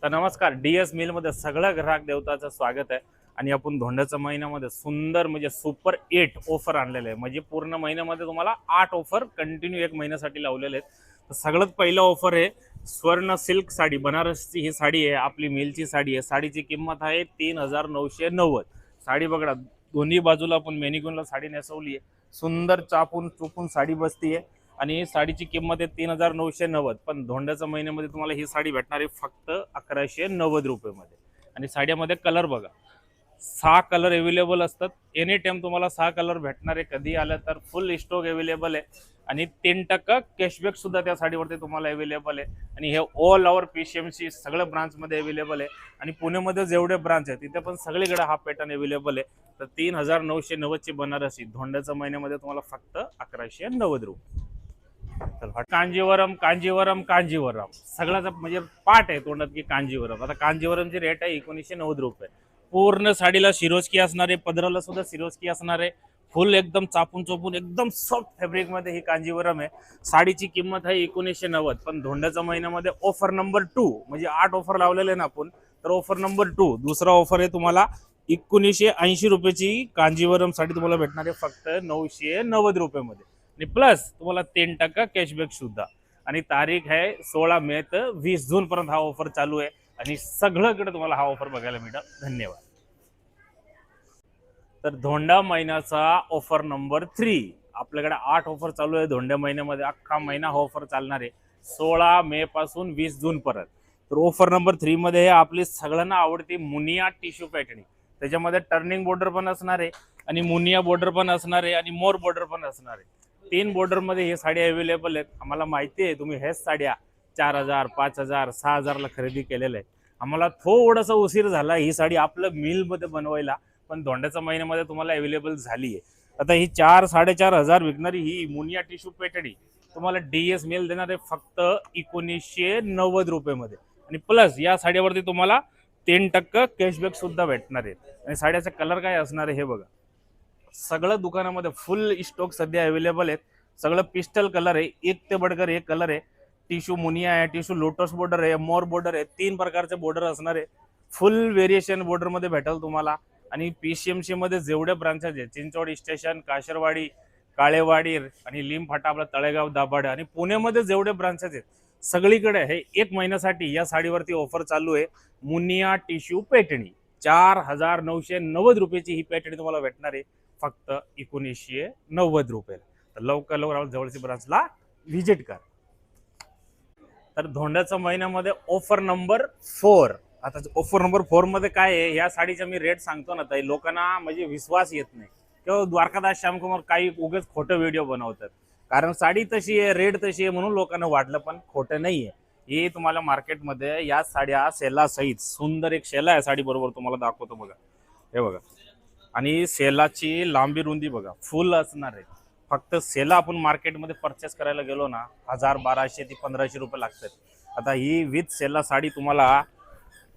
तर नमस्कार, DS mill मध्ये सगळ्या ग्राहक देवताचं स्वागत आहे. आणि आपण धोंड्याच्या महिन्यामध्ये सुंदर म्हणजे सुपर 8 ऑफर आणलेले आहे. म्हणजे पूर्ण महिन्यामध्ये तुम्हाला 8 ऑफर कंटिन्यू एक महिन्यासाठी लावलेले आहेत. तर सगळ्यात पहिला ऑफर आहे स्वर्ण सिल्क साडी, बनारसची ही साडी आहे, आपली मिलची साडी आहे. साडीची किंमत आहे 3990. साडी बघा, दोन्ही बाजूला आपण मेनिक्यूनला साडी नेसवली आहे. सुंदर चापून चुपून साडी बसती आहे आणि साडीची किंमत आहे 3990. पण धोंड्याच्या महिन्यामध्ये तुम्हाला ही साडी भेटणार आहे फक्त 1190 रुपयामध्ये. आणि साड्यामध्ये कलर बघा, 6 कलर अवेलेबल असतात. एनी टाइम तुम्हाला 6 कलर भेटणार आहे. कधी आलं तर फुल स्टॉक अवेलेबल आहे आणि 3% कॅशबॅक सुद्धा त्या साडीवरती तुम्हाला अवेलेबल आहे. आणि हे ऑल ओव्हर PCMC सगळ्या ब्रांचमध्ये अवेलेबल आहे. आणि पुण्यामध्ये जेवढे ब्रांच आहे तिथे पण सगळीकडे हा पॅटर्न अवेलेबल आहे. तर 3990 ची बनारसी धोंड्याच्या महिन्यामध्ये तुम्हाला फक्त 1190 रुपये. कांजीवरम कांजीवरम कांजीवरम सगळ्याचा म्हणजे पाठ आहे तोंडात की कांजीवरम. आता कांजीवरमची रेट आहे 1990 रुपये. पूर्ण साडीला शिरोस्की असणार आहे, पदराला सुद्धा शिरोस्की असणार आहे. फुल एकदम चापून चोपून एकदम सॉफ्ट फॅब्रिक मध्ये ही कांजीवरम आहे. साडीची किंमत आहे 1990. पण धोंड्याच्या महिन्यामध्ये ऑफर नंबर 2 म्हणजे 8 ऑफर लावलेले ना आपण, तर ऑफर नंबर 2 दुसरा ऑफर आहे तुम्हाला 1980 रुपयाची कांजीवरम साडी तुम्हाला भेटणार आहे फक्त 990 रुपयामध्ये. आणि प्लस तुम्हाला 3% कॅशबॅक सुद्धा. आणि तारीख आहे 16 मे ते 20 जून पर्यंत हा ऑफर चालू आहे. आणि सगळीकडे तुम्हाला हा ऑफर बघायला मिळेल. धन्यवाद. तर धोंडा महिन्याचा ऑफर नंबर 3 आपल्याकडे 8 ऑफर चालू आहे धोंड्या महिन्यामध्ये. अख्खा महिना हा ऑफर चालणार आहे 16 मे पासून 20 जून पर्यंत. तर ऑफर नंबर 3 मध्ये आपली सगळ्यांना आवडती मुनिया टिश्यू पॅटर्न. त्याच्यामध्ये टर्निंग बॉर्डर पण असणार आहे आणि मुनिया बॉर्डर पण असणार आहे आणि मोर बॉर्डर पण असणार आहे. 3 बॉर्डर मध्ये हे साडी अवेलेबल आहेत. आम्हाला माहिती आहे तुम्ही हेच साड्या 4000 5000 6000 ला खरेदी केलेलं आहे. आम्हाला थोडासा उशीर झाला ही साडी आपलं मिल मध्ये बनवायला, पण धोंड्याच्या महिन्यामध्ये तुम्हाला अवेलेबल झाली आहे. आता ही 4-4.5 विकणारी ही मुनिया टिश्यू पेटडी तुम्हाला DS मिल देणार आहे फक्त 1990 रुपयामध्ये. आणि प्लस या साडीवरती तुम्हाला 3% कॅशबॅक सुद्धा भेटणार आहे. आणि साड्याचा कलर काय असणार आहे हे बघा. सगळं दुकानामध्ये फुल स्टॉक सध्या अवेलेबल आहेत. सगळं पिस्टल कलर आहे, एक ते बडकर एक कलर आहे. टिश्यू मुनिया आहे, टिश्यू लोटस बॉर्डर आहे, मोर बॉर्डर आहे. 3 प्रकारचे बॉर्डर असणार आहे. फुल व्हेरिएशन बॉर्डर मध्ये भेटेल तुम्हाला. आणि PCMC मध्ये जेवढे ब्रांचेस आहेत, चिंचवड स्टेशन, काशरवाडी, काळेवाडी आणि लिमफाटा, आपला तळेगाव, दाभाडे आणि पुण्यामध्ये जेवढे ब्रांचेस आहेत सगळीकडे हे एक महिन्यासाठी या साडीवरती ऑफर चालू आहे. मुनिया टिश्यू पॅटर्नी 4990 रुपयाची ही पॅटर्नी तुम्हाला भेटणार आहे फक्त 1990 रुपये. तर लवकर लवकर जवळची ब्रांचला व्हिजिट करा. तर धोंड्याच्या महिन्यामध्ये ऑफर नंबर 4. आता ऑफर नंबर 4 मध्ये काय आहे, या साडीचा मी रेट सांगतो ना ताई, लोकांना म्हणजे विश्वास येत नाही किंवा द्वारकादास श्यामकुमार काही उगाच खोटं व्हिडिओ बनवतात. कारण साडी तशी आहे, रेट तशी आहे म्हणून लोकांना वाटलं, पण खोटं नाहीये. हे तुम्हाला मार्केटमध्ये या साड्या सेला सहित सुंदर एक सेला आहे साडी बरोबर तुम्हाला दाखवतो बघा. हे बघा. आणि सेलाची लांबी रुंदी बघा फुल असणार आहे. फक्त सेला आपण मार्केटमध्ये परचेस करायला गेलो ना 1200 ते 1500 रुपये लागतात. आता ही विथ सेला साडी तुम्हाला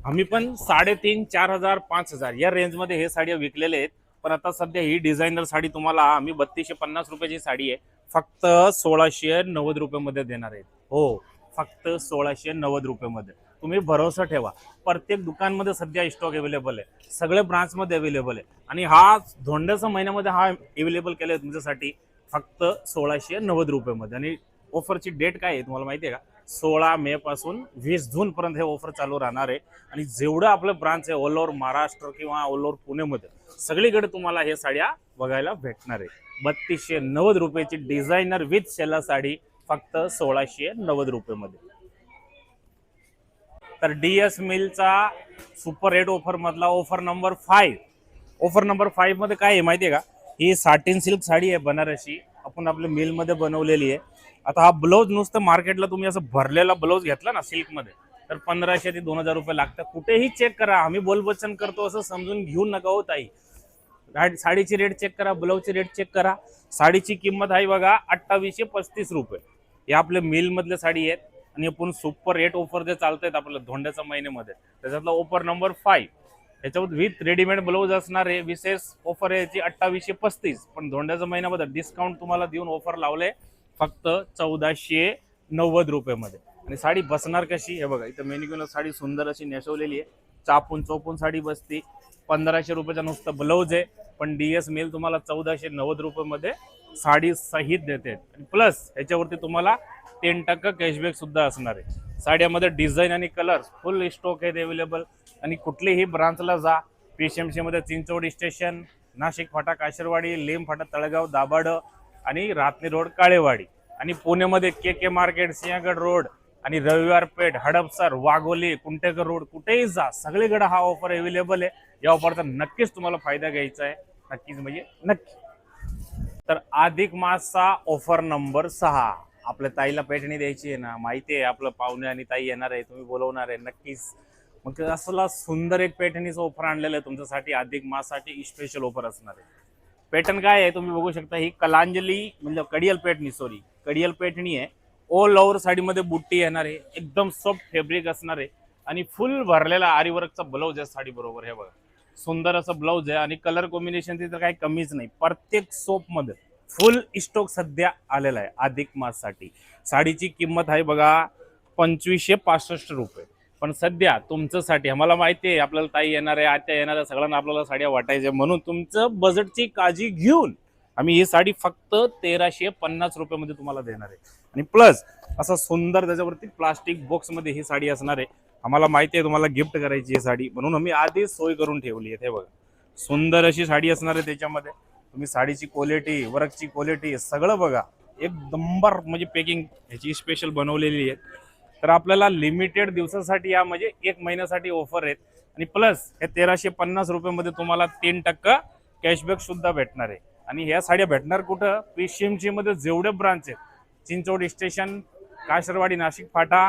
आम्ही पण 3,500 4,000 5,000 या रेंजमध्ये हे साड्या विकलेले आहेत. पण आता सध्या ही डिझायनर साडी तुम्हाला आम्ही 3250 रुपयाची साडी आहे फक्त 1690 रुपयामध्ये देणार आहेत. हो, फक्त 1690 रुपयामध्ये. तुम्ही भरोसा ठेवा, प्रत्येक दुकानमध्ये सध्या स्टॉक अवेलेबल आहे, सगळे ब्रांचमध्ये अवेलेबल आहे. आणि हा धोंड्याच्या महिन्यामध्ये हा अवेलेबल केला आहे तुमच्यासाठी फक्त 1690 रुपयामध्ये. आणि ऑफरची डेट काय आहे तुम्हाला माहिती आहे का? 16 मे पासून 20 जून पर्यंत हे ऑफर चालू राहणार आहे. आणि जेवढं आपलं ब्रांच आहे ऑल ओव्हर महाराष्ट्र किंवा ऑल ओव्हर पुण्यामध्ये सगळीकडे तुम्हाला हे साड्या बघायला भेटणार आहे. 3290 रुपयाची डिझायनर विथ सेला साडी फक्त 1690 रुपयामध्ये. तर DS मिलचा सुपर 8 ऑफर मधला ऑफर नंबर 5. ऑफर नंबर 5 मध्ये काय आहे माहिती आहे का? ही साटिन सिल्क साडी आहे बनारसी, आपण आपल्या मिल मध्ये बनवलेली आहे. आता हा ब्लाऊज नुसतं मार्केटला तुम्ही असं भरलेला ब्लाऊज घेतला ना सिल्क मध्ये तर 1500 ते 2000 रुपये लागतात. कुठेही चेक करा, आम्ही बोलबच्चन करतो असं समजून घेऊ नका हो ताई. साडीची रेट चेक करा, ब्लाऊजची रेट चेक करा. साडीची किंमत आहे बघा 2835 रुपये. हे आपल्या मिल मधल्या साडी आहेत. आणि आपण सुपर 8 ऑफर जे चालतात आपल्या धोंड्याच्या महिन्यामध्ये त्याच्यातला ऑफर नंबर 5. याच्यावर विथ रेडीमेड ब्लाऊज असणार आहे. विशेष ऑफर आहे याची 2835. पण धोंड्याच्या महिन्यामध्ये डिस्काउंट तुम्हाला देऊन ऑफर लावले फक्त 1490 रुपयामध्ये. आणि साडी बसणार कशी हे बघा, इथं मेनिक्यूनला साडी सुंदर अशी नेसवलेली आहे, चापून चोपून साडी बसती. 1500 रुपयाचा नुसतं ब्लाऊज आहे, पण DS मिल तुम्हाला 1490 रुपयामध्ये साडी सहित देते. आणि प्लस ह्याच्यावरती तुम्हाला 10% कॅशबॅक सुद्धा असणार आहे. साड्यामध्ये डिझाईन आणि कलर फुल स्टॉक आहेत अवेलेबल. आणि कुठलीही ब्रांचला जा, PCMC मध्ये चिंचोडी स्टेशन, नाशिक फाटा काशीरवाडी, लेम फाटा तळगाव दाभाड आणि रातनी रोड काळेवाडी, आणि पुण्यामध्ये KK मार्केट, सिंहगड रोड आणि रविवार पेठ, हडपसर, वाघोली, कुंटेकर रोड, कुठेही जा सगळीकडे हा ऑफर अवेलेबल आहे. या ऑफरचा नक्कीच तुम्हाला फायदा घ्यायचा आहे, नक्कीच म्हणजे नक्की. तर अधिक मासचा ऑफर नंबर 6 आपल्या ताईला पैठणी द्यायची आहे ना, माहिती आहे आपलं पाहुणे आणि ताई येणार आहे, तुम्ही बोलवणार आहे नक्कीच. मग असला सुंदर एक पैठणीचं ऑफर आणलेलं आहे तुमच्यासाठी, अधिक माससाठी स्पेशल ऑफर असणार आहे. पॅटर्न काय आहे तुम्ही बघू शकता, ही कलांजली म्हणजे कडियल पैठणी, सॉरी कडियल पैठणी आहे. ऑल ओव्हर साडीमध्ये बुट्टी येणार आहे, एकदम सॉफ्ट फॅब्रिक असणार आहे आणि फुल भरलेला आरीवर्कचा ब्लाऊज आहे साडी बरोबर. हे बघा सुंदर असं ब्लाऊज आहे आणि कलर कॉम्बिनेशन तर काही कमीच नाही. प्रत्येक सोप मध्ये फुल स्टॉक सध्या आलेला आहे अधिक माससाठी. साडीची किंमत आहे बघा 2565 रुपये, पण सध्या तुमच्यासाठी आम्हाला माहिती आहे आपल्याला ताई येणार आहे, आत्या येणार आहे, सगळ्यांना आपल्याला साड्या वाटायच्या, म्हणून तुमचं बजेटची काळजी घेऊन आम्ही ही साडी फक्त 1350 रुपयामध्ये तुम्हाला देणार आहे. आणि प्लस असं सुंदर त्याच्यावरती प्लास्टिक बॉक्स मध्ये ही साडी असणार आहे. आम्हाला माहिती आहे तुम्हाला गिफ्ट करायची ही साडी, म्हणून आम्ही आधीच सोय करून ठेवली आहे. हे बघा सुंदर अशी साडी असणार आहे. त्याच्यामध्ये तुम्ही साडीची क्वालिटी, वर्कची क्वालिटी सगळं बघा, एक नंबर म्हणजे पॅकिंग ह्याची स्पेशल बनवलेली आहे. तर आपल्याला लिमिटेड दिवसासाठी या म्हणजे 1 महिन्यासाठी ऑफर आहेत. आणि प्लस हे 1350 रुपयामध्ये तुम्हाला 3% कॅशबॅक सुद्धा भेटणार आहे. आणि ह्या साड्या भेटणार कुठं, PCMC मध्ये जेवढे ब्रांच आहेत, चिंचोडी स्टेशन, काशीरवाडी, नाशिक फाटा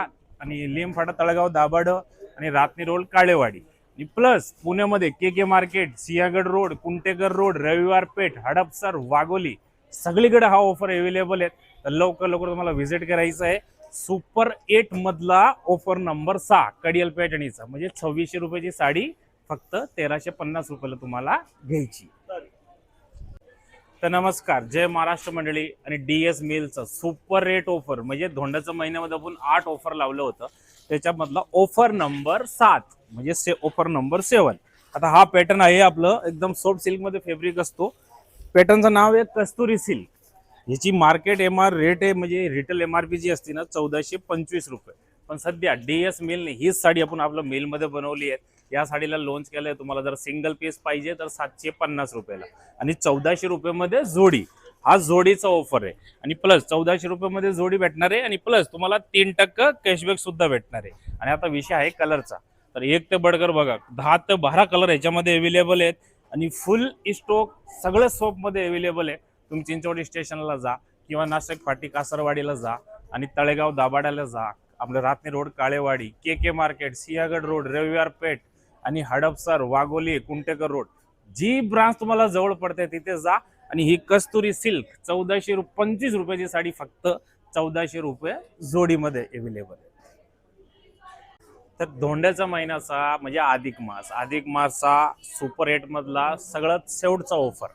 आणि लेम फाटा तळगाव दाभाड आणि रातनी रोड काळेवाडी, आणि प्लस पुण्यामध्ये KK market, Sinhagad road, Kuntekar road, Raviwar Peth, Hadapsar, Wagholi सगळीकडे हा ऑफर अवेलेबल आहे. तर लवकर लवकर तुम्हाला व्हिजिट करायचं आहे. सुपर 8 मधला ऑफर नंबर 6 कडियल पैठणीचा, म्हणजे 2600 रुपयाची साडी फक्त 1350 रुपयाला तुम्हाला घ्यायची. तर नमस्कार, जय महाराष्ट्र मंडळी. आणि DS मिलचं सुपर रेट ऑफर म्हणजे धोंडाच्या महिन्यामध्ये आपण 8 ऑफर लावलं होतं, त्याच्यामधला ऑफर नंबर 7 म्हणजे ऑफर नंबर 7. आता हा पॅटर्न आहे आपलं एकदम सॉफ्ट सिल्क मध्ये फॅब्रिक असतो. पॅटर्नचं नाव आहे कस्तुरी सिल्क. ह्याची मार्केट MR रेट आहे म्हणजे रिटेल MRP जी असते ना 1425 रुपये, पण सध्या DS मिलने हीच साडी आपण आपल्या मिलमध्ये बनवली आहे. या साडीला लॉन्च केलंय. तुम्हाला जर सिंगल पीस पाहिजे तर 750 रुपयाला आणि 1400 रुपयामध्ये जोडी. हा जोडीचा ऑफर आहे. आणि प्लस 1400 रुपयामध्ये जोडी भेटणार आहे आणि प्लस तुम्हाला 3% कॅशबॅक सुद्धा भेटणार आहे. आणि आता विषय आहे कलरचा, तर एक ते बडकर बघा 10 ते 12 कलर याच्यामध्ये अवेलेबल आहेत आणि फुल स्टॉक सगळ्या शॉप मध्ये अवेलेबल आहे. तुम्ही चिंचोडी स्टेशनला जा किंवा नाशिक फाटी कासरवाडीला जा आणि तळेगाव दाभाड्याला जा, आपलं Ratni road Kalewadi, KK market, Sinhagad road, Raviwar Peth आणि हडपसर, वाघोली, कुंटेकर रोड, जी ब्रांच तुम्हाला जवळ पडते तिथे जा. आणि ही कस्तुरी सिल्क 1425 रुपयाची साडी फक्त 1400 रुपये जोडीमध्ये अवेलेबल आहे. तर धोंड्याचा महिन्याचा म्हणजे अधिक मासचा सुपर 8 मधला सगळ्यात शेवटचा ऑफर,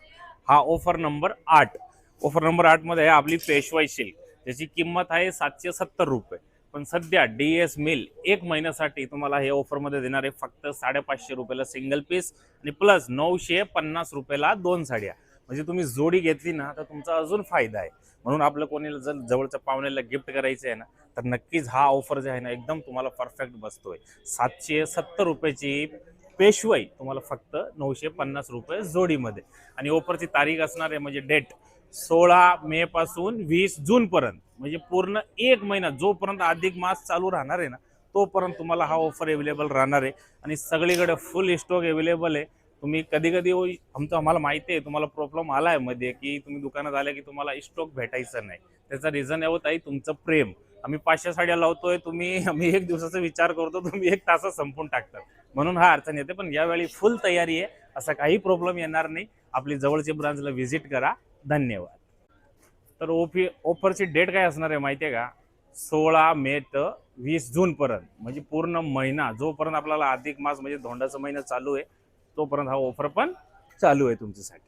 हा ऑफर नंबर 8. ऑफर नंबर 8 मध्ये आहे आपली पेशवाई सिल्क, ज्याची किंमत आहे 770 रुपये, पण सध्या DS मिल 1 महिन्यासाठी तुम्हाला हे ऑफर मध्ये देणार आहे फक्त 550 रुपयाला सिंगल पीस आणि प्लस 950 रुपयाला 2 साड्या. म्हणजे तुम्ही जोडी घेतली ना तर तुमचा अजून फायदा आहे. म्हणून आपलं कोणी जर जवळच्या पाहुण्याला गिफ्ट करायचं आहे ना तर नक्कीच हा ऑफर जे आहे ना एकदम तुम्हाला परफेक्ट बसतोय. 770 रुपयाची पेशवाई तुम्हाला फक्त 950 रुपये जोडीमध्ये. आणि ऑफरची तारीख असणार आहे म्हणजे डेट 16 मे पासून 20 जून पर्यंत, म्हणजे पूर्ण 1 महिना जोपर्यंत अधिक मास चालू राहणार आहे ना तोपर्यंत तुम्हाला हा ऑफर अवेलेबल राहणार आहे. आणि सगळीकडे फुल स्टॉक अवेलेबल आहे. तुम्ही कधी कधी आम्हाला माहिती आहे तुम्हाला प्रॉब्लेम आलाय मध्ये की तुम्ही दुकानात आले की तुम्हाला स्टॉक भेटायचा नाही. त्याचा रिझन आहे ताई तुमचं प्रेम. आम्ही 500 साड्या लावतोय, आम्ही 1 दिवसाचा विचार करतो, तुम्ही 1 तासात संपून टाकतात, म्हणून हा अडचण येते. पण यावेळी फुल तयारी आहे, असा काही प्रॉब्लेम येणार नाही. आपली जवळची ब्रांचला व्हिजिट करा. धन्यवाद. तर ऑफरची डेट काय असणार आहे माहिती आहे का, 16 मे ते 20 जून पर्यंत, म्हणजे पूर्ण महिना जोपर्यंत आपल्याला अधिक मास म्हणजे धोंडाचा महिना चालू आहे तोपर्यंत हा ऑफर पण चालू आहे तुमच्यासाठी.